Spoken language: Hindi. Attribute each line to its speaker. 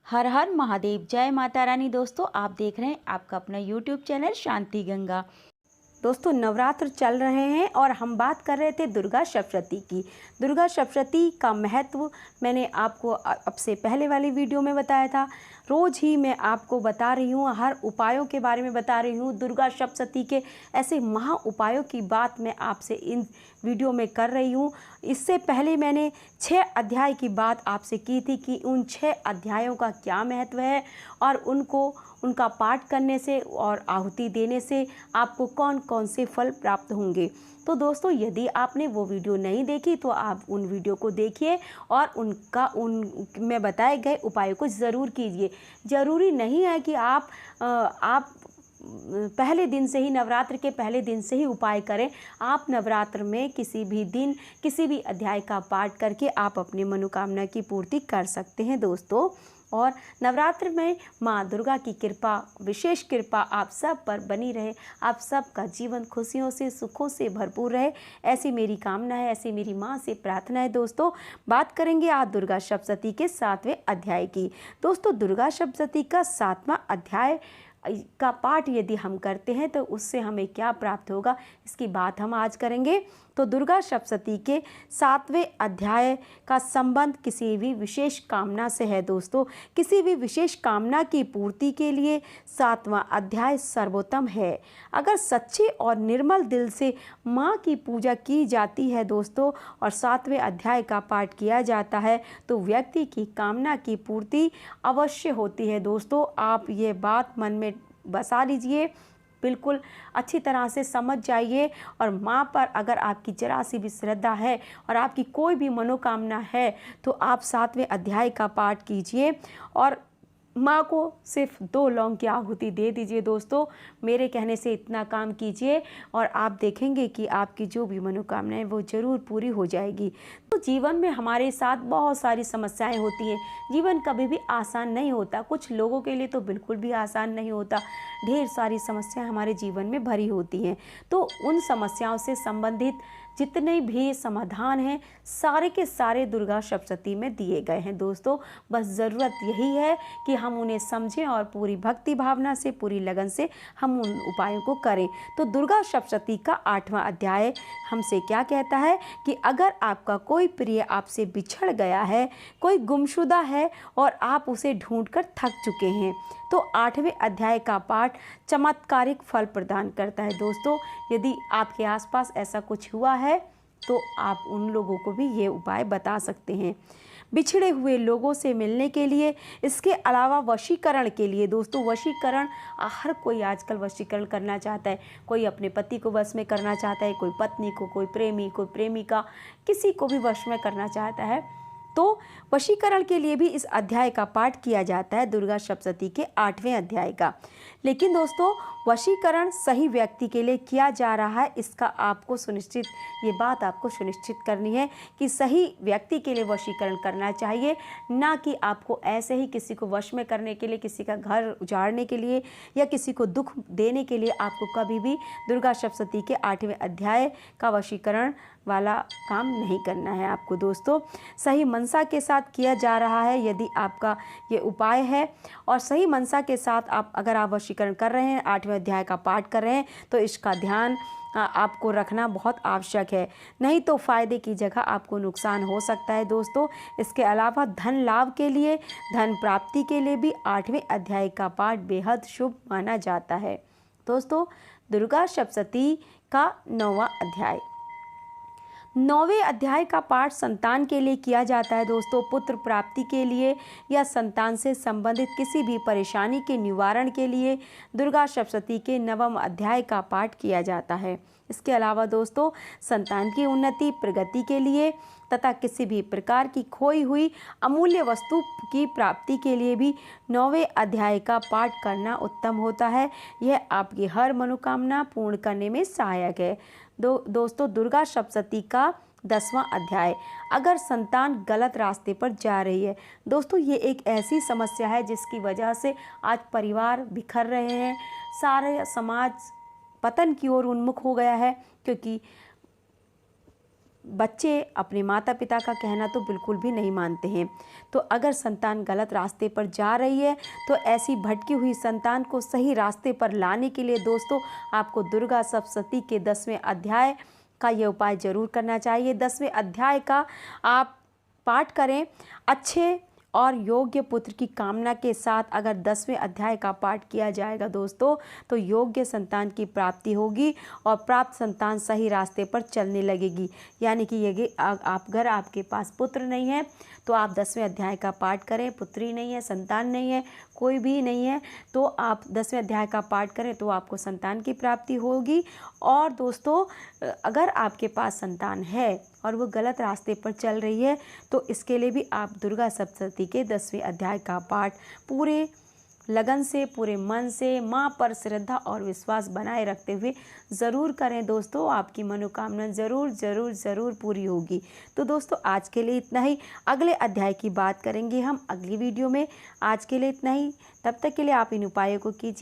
Speaker 1: हर हर महादेव। जय माता रानी। दोस्तों आप देख रहे हैं आपका अपना यूट्यूब चैनल शांति गंगा। दोस्तों नवरात्र चल रहे हैं और हम बात कर रहे थे दुर्गा सप्तशती की। दुर्गा सप्तशती का महत्व मैंने आपको अब से पहले वाली वीडियो में बताया था। रोज़ ही मैं आपको बता रही हूँ, हर उपायों के बारे में बता रही हूँ। दुर्गा सप्तशती के ऐसे महा उपायों की बात मैं आपसे इन वीडियो में कर रही हूँ। इससे पहले मैंने 6 अध्याय की बात आपसे की थी कि उन 6 अध्यायों का क्या महत्व है और उनका पाठ करने से और आहुति देने से आपको कौन कौन से फल प्राप्त होंगे। तो दोस्तों यदि आपने वो वीडियो नहीं देखी तो आप उन वीडियो को देखिए और उन में बताए गए उपायों को ज़रूर कीजिए। ज़रूरी नहीं है कि आप पहले दिन से ही, नवरात्र के पहले दिन से ही उपाय करें। आप नवरात्र में किसी भी दिन किसी भी अध्याय का पाठ करके आप अपनी मनोकामना की पूर्ति कर सकते हैं दोस्तों। और नवरात्र में माँ दुर्गा की कृपा, विशेष कृपा आप सब पर बनी रहे। आप सब का जीवन खुशियों से, सुखों से भरपूर रहे, ऐसी मेरी कामना है, ऐसी मेरी माँ से प्रार्थना है। दोस्तों बात करेंगे आज दुर्गा सप्तशती के 7वें अध्याय की। दोस्तों दुर्गा सप्तशती का 7वां अध्याय का पाठ यदि हम करते हैं तो उससे हमें क्या प्राप्त होगा, इसकी बात हम आज करेंगे। तो दुर्गा सप्तशती के 7वें अध्याय का संबंध किसी भी विशेष कामना से है दोस्तों। किसी भी विशेष कामना की पूर्ति के लिए 7वां अध्याय सर्वोत्तम है। अगर सच्चे और निर्मल दिल से माँ की पूजा की जाती है दोस्तों और 7वें अध्याय का पाठ किया जाता है तो व्यक्ति की कामना की पूर्ति अवश्य होती है दोस्तों। आप ये बात मन में बसा लीजिए, बिल्कुल अच्छी तरह से समझ जाइए। और माँ पर अगर आपकी जरा सी भी श्रद्धा है और आपकी कोई भी मनोकामना है तो आप 7वें अध्याय का पाठ कीजिए और माँ को सिर्फ 2 लौंग की आहुति दे दीजिए दोस्तों। मेरे कहने से इतना काम कीजिए और आप देखेंगे कि आपकी जो भी मनोकामनाएं वो ज़रूर पूरी हो जाएगी। तो जीवन में हमारे साथ बहुत सारी समस्याएं होती हैं। जीवन कभी भी आसान नहीं होता, कुछ लोगों के लिए तो बिल्कुल भी आसान नहीं होता। ढेर सारी समस्याएं हमारे जीवन में भरी होती हैं। तो उन समस्याओं से संबंधित जितने भी समाधान हैं सारे के सारे दुर्गा सप्तशती में दिए गए हैं दोस्तों। बस ज़रूरत यही है कि हम उन्हें समझें और पूरी भक्ति भावना से, पूरी लगन से हम उन उपायों को करें। तो दुर्गा सप्तशती का 8वां अध्याय हमसे क्या कहता है कि अगर आपका कोई प्रिय आपसे बिछड़ गया है, कोई गुमशुदा है और आप उसे ढूंढकर थक चुके हैं तो 8वें अध्याय का पाठ चमत्कारिक फल प्रदान करता है दोस्तों। यदि आपके आसपास ऐसा कुछ हुआ है तो आप उन लोगों को भी ये उपाय बता सकते हैं। बिछड़े हुए लोगों से मिलने के लिए, इसके अलावा वशीकरण के लिए दोस्तों। वशीकरण हर कोई आजकल वशीकरण करना चाहता है। कोई अपने पति को वश में करना चाहता है, कोई पत्नी को, कोई प्रेमी, कोई प्रेमिका, किसी को भी वश में करना चाहता है। तो वशीकरण के लिए भी इस अध्याय का पाठ किया जाता है, दुर्गा सप्तशती के 8वें अध्याय का। लेकिन दोस्तों वशीकरण सही व्यक्ति के लिए किया जा रहा है, इसका आपको सुनिश्चित, ये बात आपको सुनिश्चित करनी है कि सही व्यक्ति के लिए वशीकरण करना चाहिए, ना कि आपको ऐसे ही किसी को वश में करने के लिए, किसी का घर उजाड़ने के लिए या किसी को दुख देने के लिए आपको कभी भी दुर्गा सप्तशती के 8वें अध्याय का वशीकरण वाला काम नहीं करना है आपको दोस्तों। सही मनसा के साथ किया जा रहा है यदि आपका ये उपाय है और सही मनसा के साथ अगर आप वशीकरण कर रहे हैं, 8वें अध्याय का पाठ कर रहे हैं तो इसका ध्यान आपको रखना बहुत आवश्यक है, नहीं तो फ़ायदे की जगह आपको नुकसान हो सकता है दोस्तों। इसके अलावा धन लाभ के लिए, धन प्राप्ति के लिए भी 8वें अध्याय का पाठ बेहद शुभ माना जाता है दोस्तों। दुर्गा सप्तशती का 9वां अध्याय। 9वें अध्याय का पाठ संतान के लिए किया जाता है दोस्तों। पुत्र प्राप्ति के लिए या संतान से संबंधित किसी भी परेशानी के निवारण के लिए दुर्गा सप्तशती के 9वें अध्याय का पाठ किया जाता है। इसके अलावा दोस्तों संतान की उन्नति, प्रगति के लिए तथा किसी भी प्रकार की खोई हुई अमूल्य वस्तु की प्राप्ति के लिए भी 9वें अध्याय का पाठ करना उत्तम होता है। यह आपकी हर मनोकामना पूर्ण करने में सहायक है। दोस्तों दुर्गा सप्तशती का 10वां अध्याय। अगर संतान गलत रास्ते पर जा रही है दोस्तों, ये एक ऐसी समस्या है जिसकी वजह से आज परिवार बिखर रहे हैं, सारे समाज पतन की ओर उन्मुख हो गया है, क्योंकि बच्चे अपने माता पिता का कहना तो बिल्कुल भी नहीं मानते हैं। तो अगर संतान गलत रास्ते पर जा रही है तो ऐसी भटकी हुई संतान को सही रास्ते पर लाने के लिए दोस्तों आपको दुर्गा सप्तशती के 10वें अध्याय का ये उपाय जरूर करना चाहिए। 10वें अध्याय का आप पाठ करें। अच्छे और योग्य पुत्र की कामना के साथ अगर 10वें अध्याय का पाठ किया जाएगा दोस्तों तो योग्य संतान की प्राप्ति होगी और प्राप्त संतान सही रास्ते पर चलने लगेगी। यानी कि ये अगर आपके पास पुत्र नहीं है तो आप 10वें अध्याय का पाठ करें। पुत्री नहीं है, संतान नहीं है, कोई भी नहीं है तो आप 10वें अध्याय का पाठ करें तो आपको संतान की प्राप्ति होगी। और दोस्तों अगर आपके पास संतान है और वो गलत रास्ते पर चल रही है तो इसके लिए भी आप दुर्गा सप्तशती के 10वें अध्याय का पाठ पूरे लगन से, पूरे मन से, माँ पर श्रद्धा और विश्वास बनाए रखते हुए ज़रूर करें दोस्तों। आपकी मनोकामना ज़रूर ज़रूर ज़रूर पूरी होगी। तो दोस्तों आज के लिए इतना ही। अगले अध्याय की बात करेंगे हम अगली वीडियो में। आज के लिए इतना ही। तब तक के लिए आप इन उपायों को कीजिए।